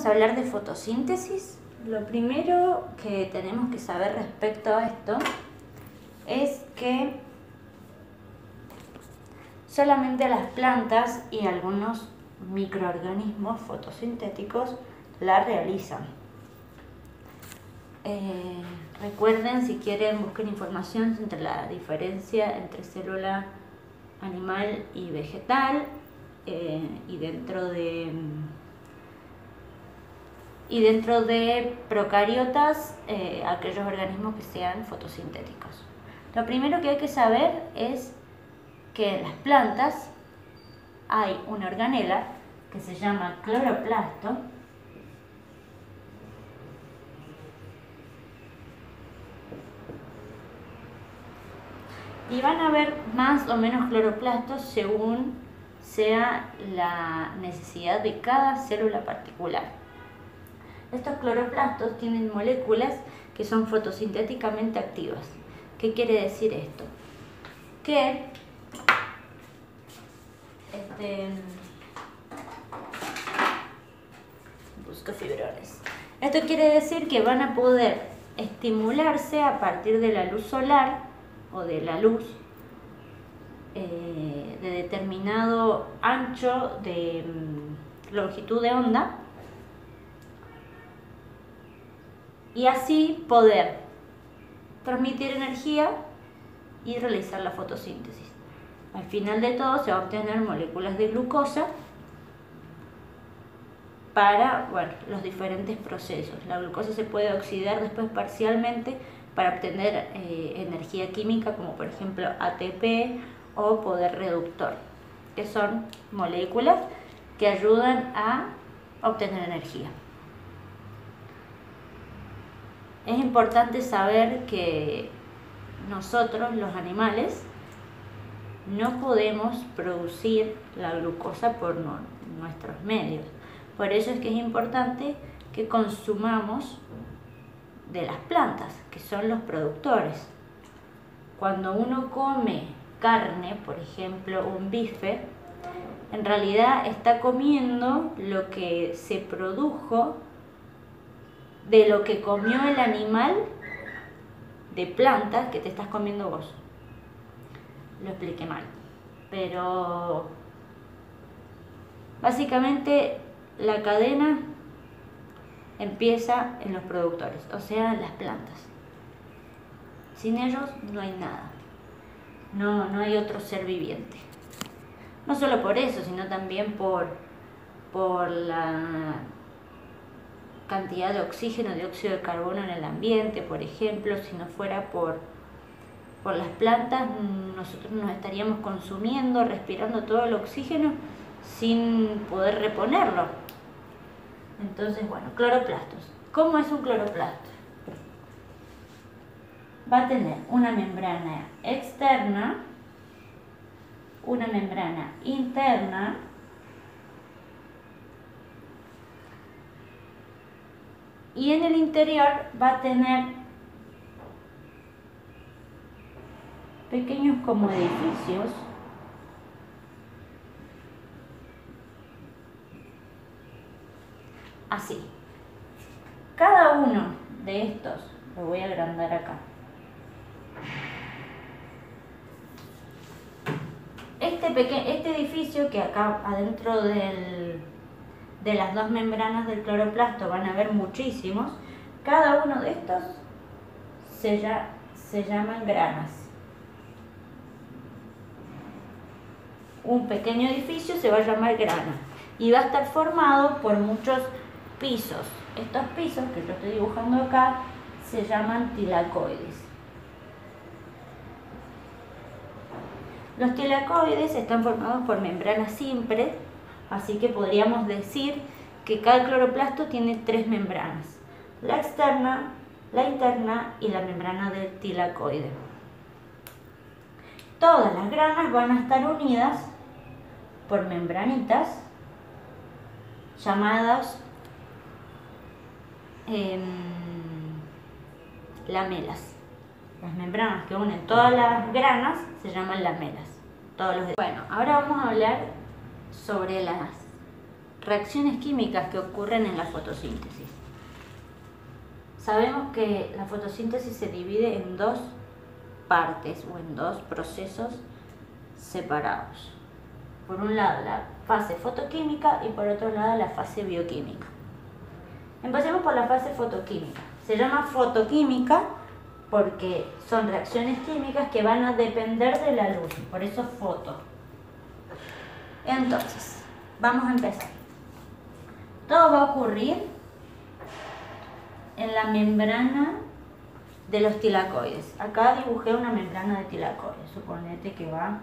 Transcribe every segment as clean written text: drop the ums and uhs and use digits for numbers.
vamos a hablar de fotosíntesis. Lo primero que tenemos que saber respecto a esto es que solamente las plantas y algunos microorganismos fotosintéticos la realizan. Recuerden, si quieren, busquen información entre la diferencia entre célula animal y vegetal y dentro de procariotas aquellos organismos que sean fotosintéticos. Lo primero que hay que saber es que en las plantas hay una organela que se llama cloroplasto, y van a haber más o menos cloroplastos según sea la necesidad de cada célula particular. Estos cloroplastos tienen moléculas que son fotosintéticamente activas. ¿Qué quiere decir esto? Que busco fibrones. Esto quiere decir que van a poder estimularse a partir de la luz solar o de la luz de determinado ancho de longitud de onda, y así poder transmitir energía y realizar la fotosíntesis. Al final de todo se va a obtener moléculas de glucosa para los diferentes procesos. La glucosa se puede oxidar después parcialmente para obtener energía química, como por ejemplo ATP o poder reductor, que son moléculas que ayudan a obtener energía. Es importante saber que nosotros, los animales, no podemos producir la glucosa por nuestros medios. Por eso es que es importante que consumamos de las plantas, que son los productores. Cuando uno come carne, por ejemplo un bife, en realidad está comiendo lo que se produjo de lo que comió el animal de plantas que te estás comiendo vos. Lo expliqué mal, pero básicamente la cadena empieza en los productores, o sea, en las plantas. Sin ellos no hay nada, no hay otro ser viviente. No solo por eso, sino también por la cantidad de oxígeno, dióxido de carbono en el ambiente, por ejemplo. Si no fuera por las plantas, nosotros nos estaríamos consumiendo, respirando todo el oxígeno sin poder reponerlo. Entonces, cloroplastos. ¿Cómo es un cloroplasto? Va a tener una membrana externa, una membrana interna y en el interior va a tener pequeños como edificios así. Cada uno de estos, lo voy a agrandar acá. Este edificio, que acá adentro de las dos membranas del cloroplasto van a haber muchísimos, cada uno de estos se llaman granas. Un pequeño edificio se va a llamar grana y va a estar formado por muchos pisos. Estos pisos que yo estoy dibujando acá se llaman tilacoides. Los tilacoides están formados por membranas simples, así que podríamos decir que cada cloroplasto tiene tres membranas: la externa, la interna y la membrana del tilacoide. Todas las granas van a estar unidas por membranitas llamadas lamelas. Las membranas que unen todas las granas se llaman lamelas. Ahora vamos a hablar sobre las reacciones químicas que ocurren en la fotosíntesis. Sabemos que la fotosíntesis se divide en dos partes o en dos procesos separados. Por un lado la fase fotoquímica y por otro lado la fase bioquímica. Empecemos por la fase fotoquímica. Se llama fotoquímica porque son reacciones químicas que van a depender de la luz, por eso foto. Entonces, vamos a empezar. Todo va a ocurrir en la membrana de los tilacoides. Acá dibujé una membrana de tilacoides. Suponete que va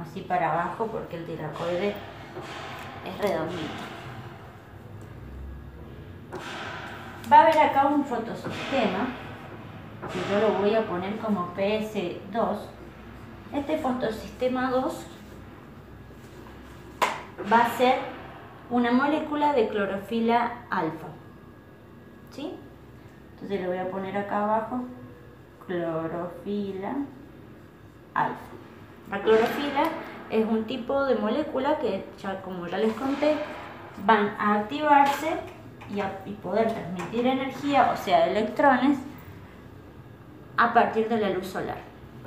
así para abajo porque el tilacoide es redondito. Va a haber acá un fotosistema que yo lo voy a poner como PS2. Este fotosistema 2 va a ser una molécula de clorofila alfa. ¿Sí? Entonces le voy a poner acá abajo clorofila alfa. La clorofila es un tipo de molécula que, como ya les conté, van a activarse y poder transmitir energía, o sea, electrones, a partir de la luz solar.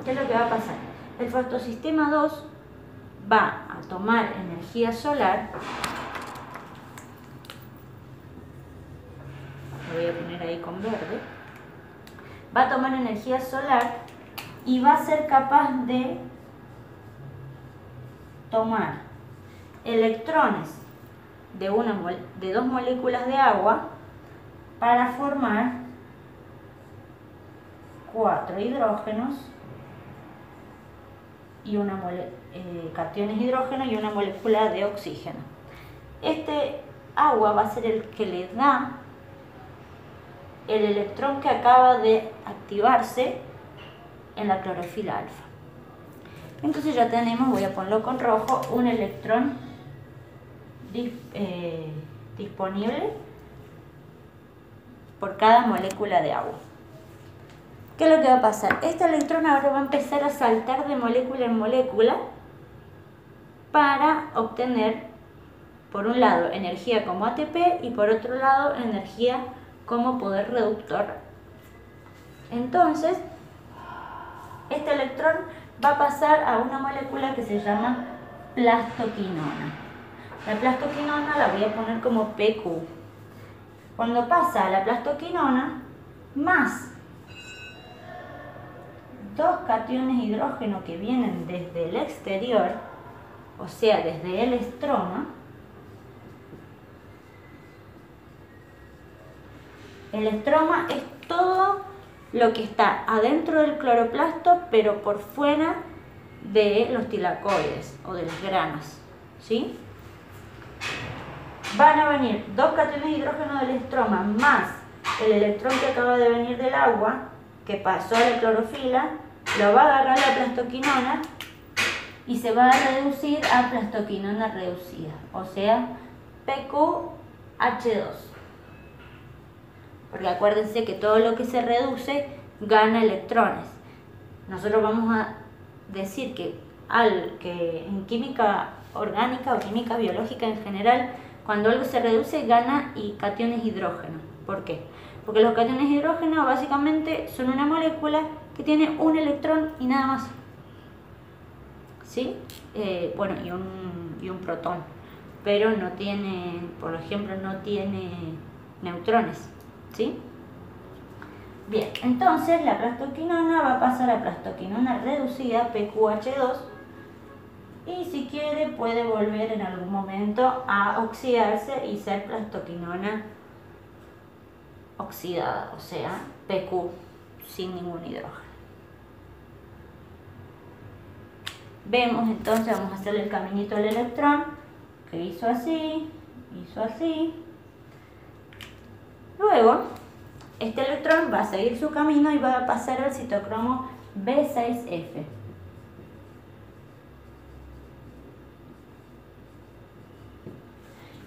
¿Qué es lo que va a pasar? El fotosistema 2 va a tomar energía solar. Lo voy a poner ahí con verde. Va a tomar energía solar y va a ser capaz de tomar electrones de dos moléculas de agua para formar 4 hidrógenos y cationes hidrógeno y una molécula de oxígeno. Este agua va a ser el que le da el electrón que acaba de activarse en la clorofila alfa. Entonces ya tenemos, voy a ponerlo con rojo, un electrón disponible por cada molécula de agua. ¿Qué es lo que va a pasar? Este electrón ahora va a empezar a saltar de molécula en molécula para obtener, por un lado, energía como ATP y por otro lado, energía como poder reductor. Entonces, este electrón va a pasar a una molécula que se llama plastoquinona. La plastoquinona la voy a poner como PQ. Cuando pasa a la plastoquinona, más 2 cationes hidrógeno que vienen desde el exterior, o sea, desde el estroma, el estroma es todo lo que está adentro del cloroplasto, pero por fuera de los tilacoides o de las granas, ¿sí? Van a venir 2 cationes de hidrógeno del estroma más el electrón que acaba de venir del agua, que pasó a la clorofila, lo va a agarrar la plastoquinona y se va a reducir a plastoquinona reducida, o sea, PQH2. Porque acuérdense que todo lo que se reduce gana electrones. Nosotros vamos a decir que en química orgánica o química biológica en general, cuando algo se reduce gana y cationes hidrógeno. ¿Por qué? Porque los cationes hidrógeno básicamente son una molécula que tiene un electrón y nada más. ¿Sí? Bueno, y un protón. Pero no tiene, por ejemplo, no tiene neutrones. ¿Sí? Bien, entonces la plastoquinona va a pasar a plastoquinona reducida, PQH2, y si quiere puede volver en algún momento a oxidarse y ser plastoquinona oxidada, o sea, PQ sin ningún hidrógeno. Vemos entonces, vamos a hacerle el caminito al electrón, que hizo así. Luego, este electrón va a seguir su camino y va a pasar al citocromo B6F.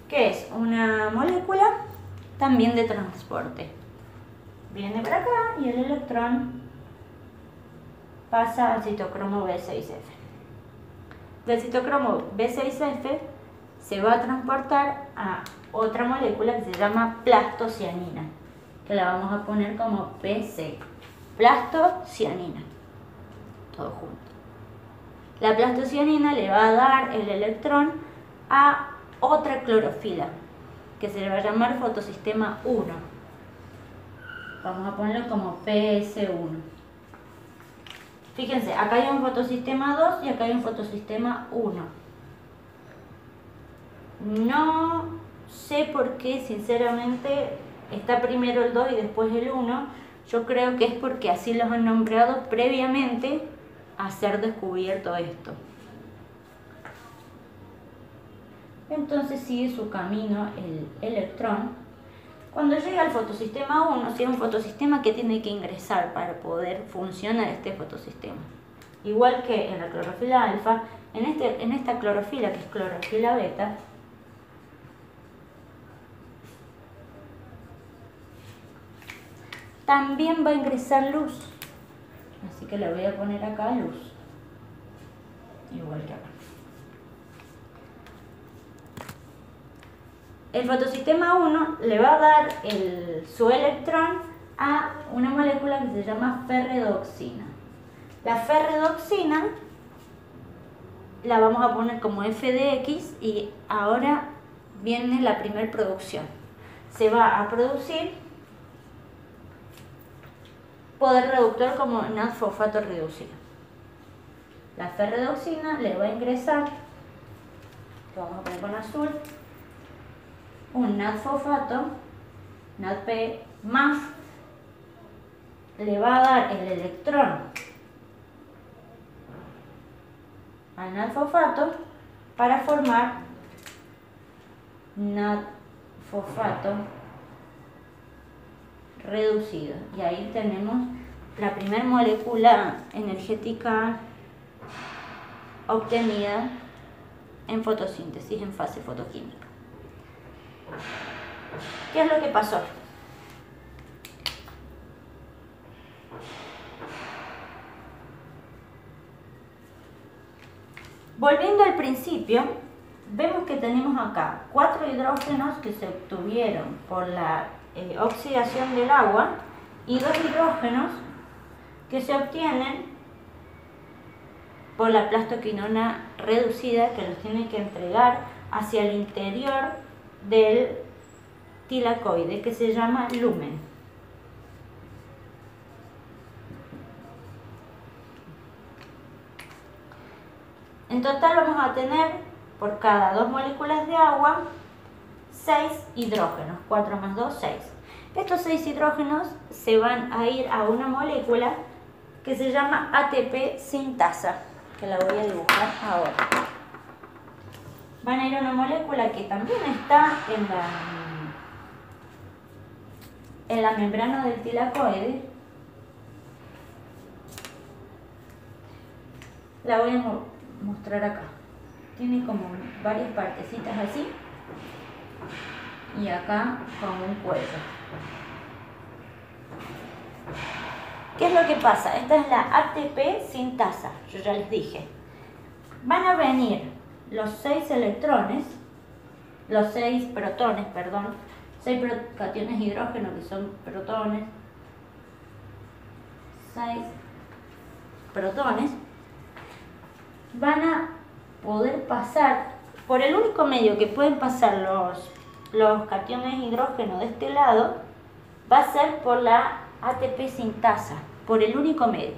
Que es una molécula también de transporte. Viene para acá y el electrón pasa al citocromo B6F. Del citocromo B6F se va a transportar a otra molécula que se llama plastocianina, que la vamos a poner como PC. Plastocianina, todo junto. La plastocianina le va a dar el electrón a otra clorofila, que se le va a llamar fotosistema 1. Vamos a ponerlo como PS1. Fíjense, acá hay un fotosistema 2 y acá hay un fotosistema 1. No sé por qué, sinceramente, está primero el 2 y después el 1. Yo creo que es porque así los han nombrado previamente a ser descubierto esto. Entonces sigue su camino el electrón. Cuando llega al fotosistema 1, si es un fotosistema que tiene que ingresar para poder funcionar este fotosistema. Igual que en la clorofila alfa, en esta clorofila, que es clorofila beta, también va a ingresar luz. Así que le voy a poner acá luz. Igual que acá. El fotosistema 1 le va a dar su electrón a una molécula que se llama ferredoxina. La ferredoxina la vamos a poner como F de X y ahora viene la primera producción. Se va a producir poder reductor como NAD-fosfato reducido. La ferredoxina le va a ingresar, que vamos a poner con azul, un NAD-fosfato, NADP, más le va a dar el electrón al NAD-fosfato para formar NAD-fosfato reducido. Y ahí tenemos la primera molécula energética obtenida en fotosíntesis, en fase fotoquímica. ¿Qué es lo que pasó? Volviendo al principio, vemos que tenemos acá 4 hidrógenos que se obtuvieron por la oxidación del agua y 2 hidrógenos que se obtienen por la plastoquinona reducida, que los tienen que entregar hacia el interior del tilacoide, que se llama lumen. En total vamos a tener por cada 2 moléculas de agua 6 hidrógenos, 4 más 2, 6. Estos 6 hidrógenos se van a ir a una molécula que se llama ATP sintasa, que la voy a dibujar ahora. Van a ir a una molécula que también está en la membrana del tilacoide. La voy a mostrar acá. Tiene como varias partecitas así y acá como un cuello. ¿Qué es lo que pasa? Esta es la ATP sintasa, yo ya les dije. Van a venir los 6 electrones, los 6 protones, perdón, 6 cationes hidrógeno que son protones, 6 protones, van a poder pasar por el único medio que pueden pasar los cationes hidrógeno de este lado, va a ser por la ATP sintasa, por el único medio.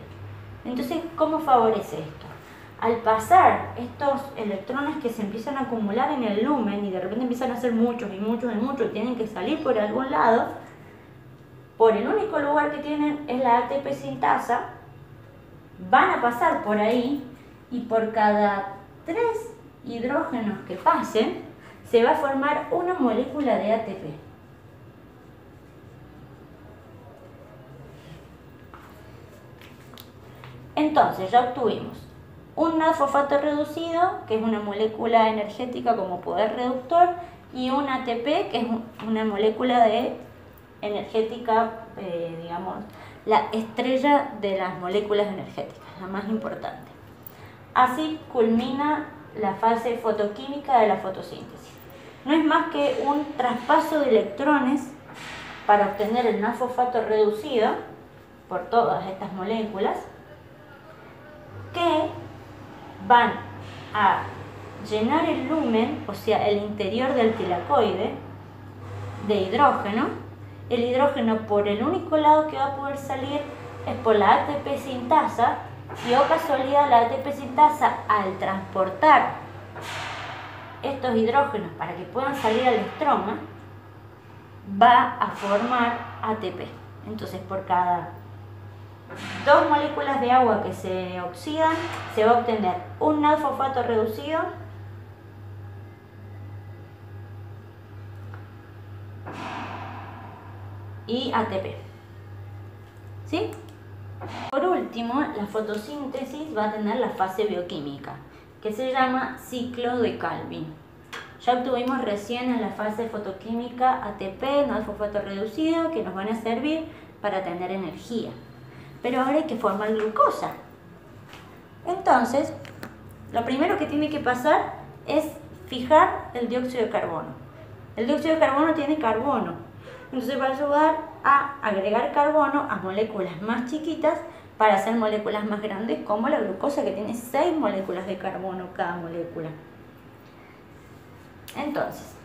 Entonces, ¿cómo favorece esto? Al pasar estos electrones que se empiezan a acumular en el lumen y de repente empiezan a ser muchos y muchos y muchos y tienen que salir por algún lado, por el único lugar que tienen es la ATP sintasa, van a pasar por ahí y por cada 3 hidrógenos que pasen se va a formar una molécula de ATP. Entonces ya obtuvimos un NAD-fosfato reducido, que es una molécula energética como poder reductor, y un ATP, que es una molécula energética, digamos, la estrella de las moléculas energéticas, la más importante. Así culmina la fase fotoquímica de la fotosíntesis. No es más que un traspaso de electrones para obtener el NAD-fosfato reducido por todas estas moléculas que van a llenar el lumen, o sea, el interior del tilacoide, de hidrógeno. El hidrógeno por el único lado que va a poder salir es por la ATP sintasa, y oh casualidad, la ATP sintasa, al transportar estos hidrógenos para que puedan salir al estroma, va a formar ATP. Entonces, por cada 2 moléculas de agua que se oxidan, se va a obtener un NAD-fosfato reducido y ATP. ¿Sí? Por último, la fotosíntesis va a tener la fase bioquímica, que se llama ciclo de Calvin. Ya obtuvimos recién en la fase fotoquímica ATP, NAD-fosfato reducido, que nos van a servir para tener energía. Pero ahora hay que formar glucosa. Entonces, lo primero que tiene que pasar es fijar el dióxido de carbono. El dióxido de carbono tiene carbono, entonces va a ayudar a agregar carbono a moléculas más chiquitas para hacer moléculas más grandes, como la glucosa, que tiene 6 moléculas de carbono cada molécula. Entonces,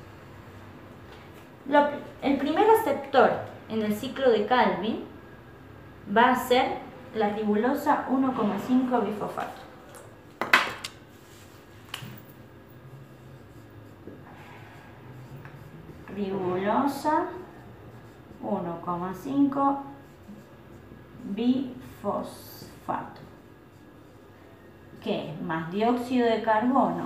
el primer aceptor en el ciclo de Calvin va a ser la ribulosa 1,5 bifosfato. Ribulosa 1,5 bifosfato, que es más dióxido de carbono,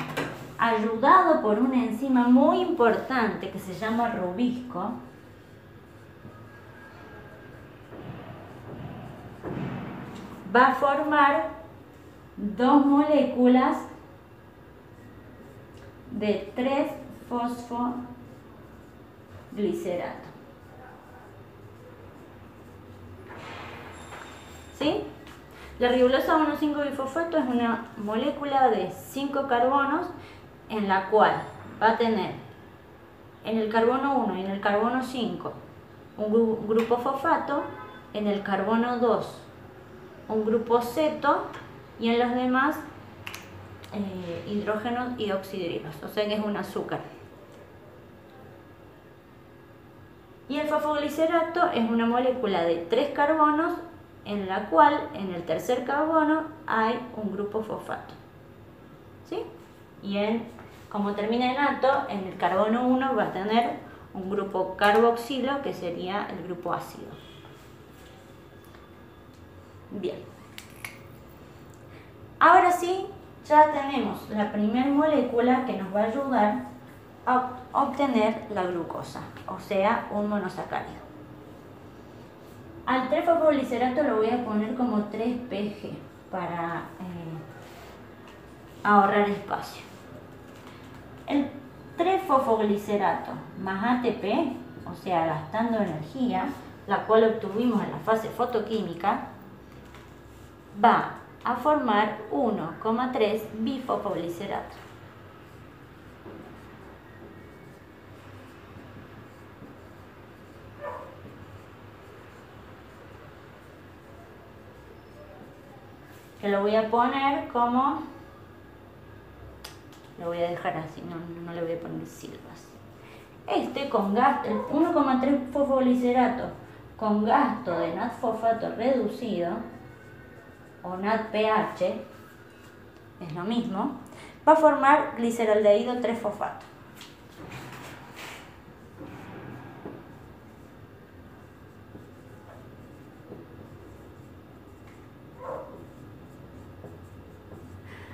ayudado por una enzima muy importante que se llama rubisco, va a formar 2 moléculas de 3-fosfoglicerato. ¿Sí? La ribulosa 1,5 bifosfato es una molécula de 5 carbonos en la cual va a tener en el carbono 1 y en el carbono 5 un grupo fosfato, en el carbono 2 un grupo ceto y en los demás hidrógenos y oxidrilos, o sea que es un azúcar. Y el fosfoglicerato es una molécula de 3 carbonos en la cual en el tercer carbono hay un grupo fosfato. ¿Sí? Y como termina en ato, en el carbono 1 va a tener un grupo carboxilo, que sería el grupo ácido. Bien. Ahora sí, ya tenemos la primera molécula que nos va a ayudar a obtener la glucosa, o sea, un monosacárido. Al 3-fosfoglicerato lo voy a poner como 3-PG para ahorrar espacio. El 3-fosfoglicerato más ATP, o sea, gastando energía, la cual obtuvimos en la fase fotoquímica, va a formar 1,3 bifosfoglicerato. Que lo voy a poner como, lo voy a dejar así, no le voy a poner silbas. Con gasto, el 1,3 fosfoglicerato con gasto de NAD-fosfato reducido, o NADPH, es lo mismo, va a formar gliceraldehído 3-fosfato.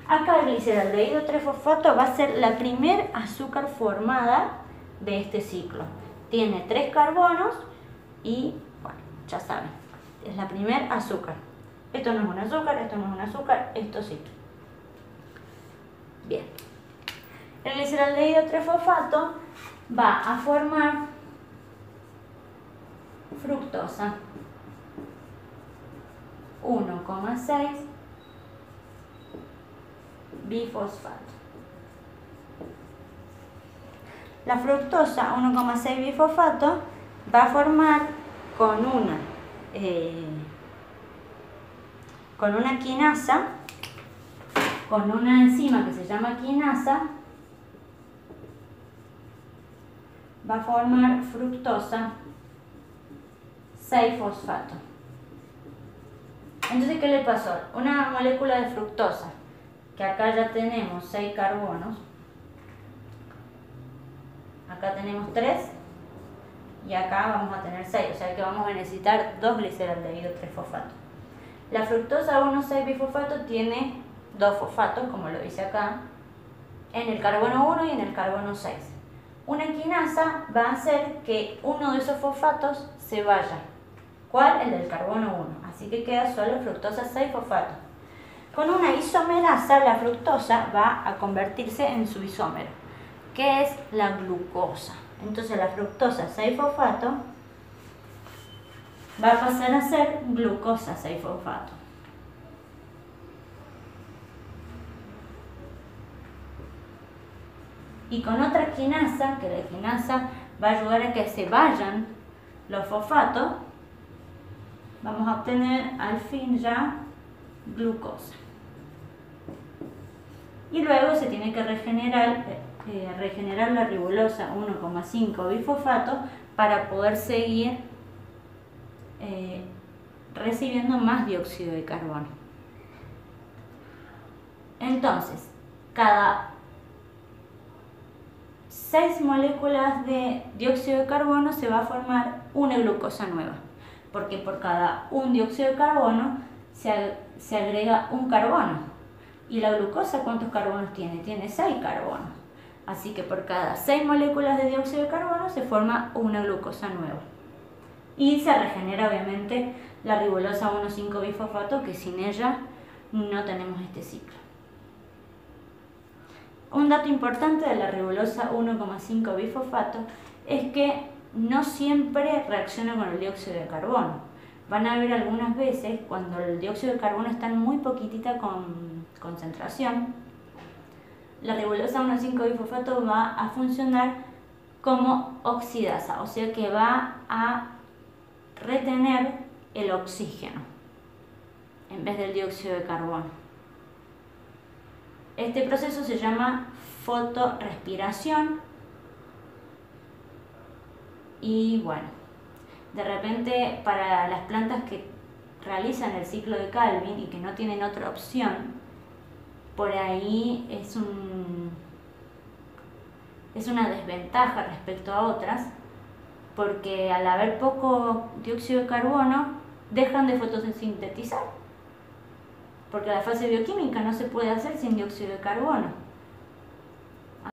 Acá el gliceraldehído 3-fosfato va a ser la primer azúcar formada de este ciclo. Tiene 3 carbonos y, bueno, ya saben, es la primer azúcar. Esto no es un azúcar, esto no es un azúcar, esto sí. Bien. El gliceraldehído 3-fosfato va a formar fructosa 1,6 bifosfato. La fructosa, 1,6 bifosfato, va a formar con una quinasa, con una enzima que se llama quinasa, va a formar fructosa 6-fosfato. Entonces, ¿qué le pasó? Una molécula de fructosa, que acá ya tenemos 6 carbonos, acá tenemos 3 y acá vamos a tener 6, o sea que vamos a necesitar 2 gliceraldehído 3-fosfato. La fructosa 1,6-bifosfato tiene 2 fosfatos, como lo dice acá, en el carbono 1 y en el carbono 6. Una quinasa va a hacer que uno de esos fosfatos se vaya. ¿Cuál? El del carbono 1. Así que queda solo fructosa 6-fosfato. Con una isomerasa, la fructosa va a convertirse en su isómero, que es la glucosa. Entonces la fructosa 6-fosfato va a pasar a ser glucosa 6-fosfato. Y con otra quinasa, que la quinasa va a ayudar a que se vayan los fosfatos, vamos a obtener al fin ya glucosa. Y luego se tiene que regenerar la ribolosa 1,5 bifosfato para poder seguir recibiendo más dióxido de carbono. Entonces, cada 6 moléculas de dióxido de carbono se va a formar una glucosa nueva, porque por cada un dióxido de carbono se agrega un carbono. ¿Y la glucosa cuántos carbonos tiene? Tiene 6 carbonos. Así que por cada 6 moléculas de dióxido de carbono se forma una glucosa nueva. Y se regenera obviamente la ribolosa 1,5 bifosfato, que sin ella no tenemos este ciclo. Un dato importante de la ribolosa 1,5 bifosfato es que no siempre reacciona con el dióxido de carbono. Van a haber algunas veces cuando el dióxido de carbono está en muy poquitita concentración, la ribolosa 1,5 bifosfato va a funcionar como oxidasa, o sea que va a retener el oxígeno en vez del dióxido de carbono. Este proceso se llama fotorrespiración y bueno, de repente para las plantas que realizan el ciclo de Calvin y que no tienen otra opción, por ahí es una desventaja respecto a otras, porque al haber poco dióxido de carbono dejan de fotosintetizar, porque la fase bioquímica no se puede hacer sin dióxido de carbono.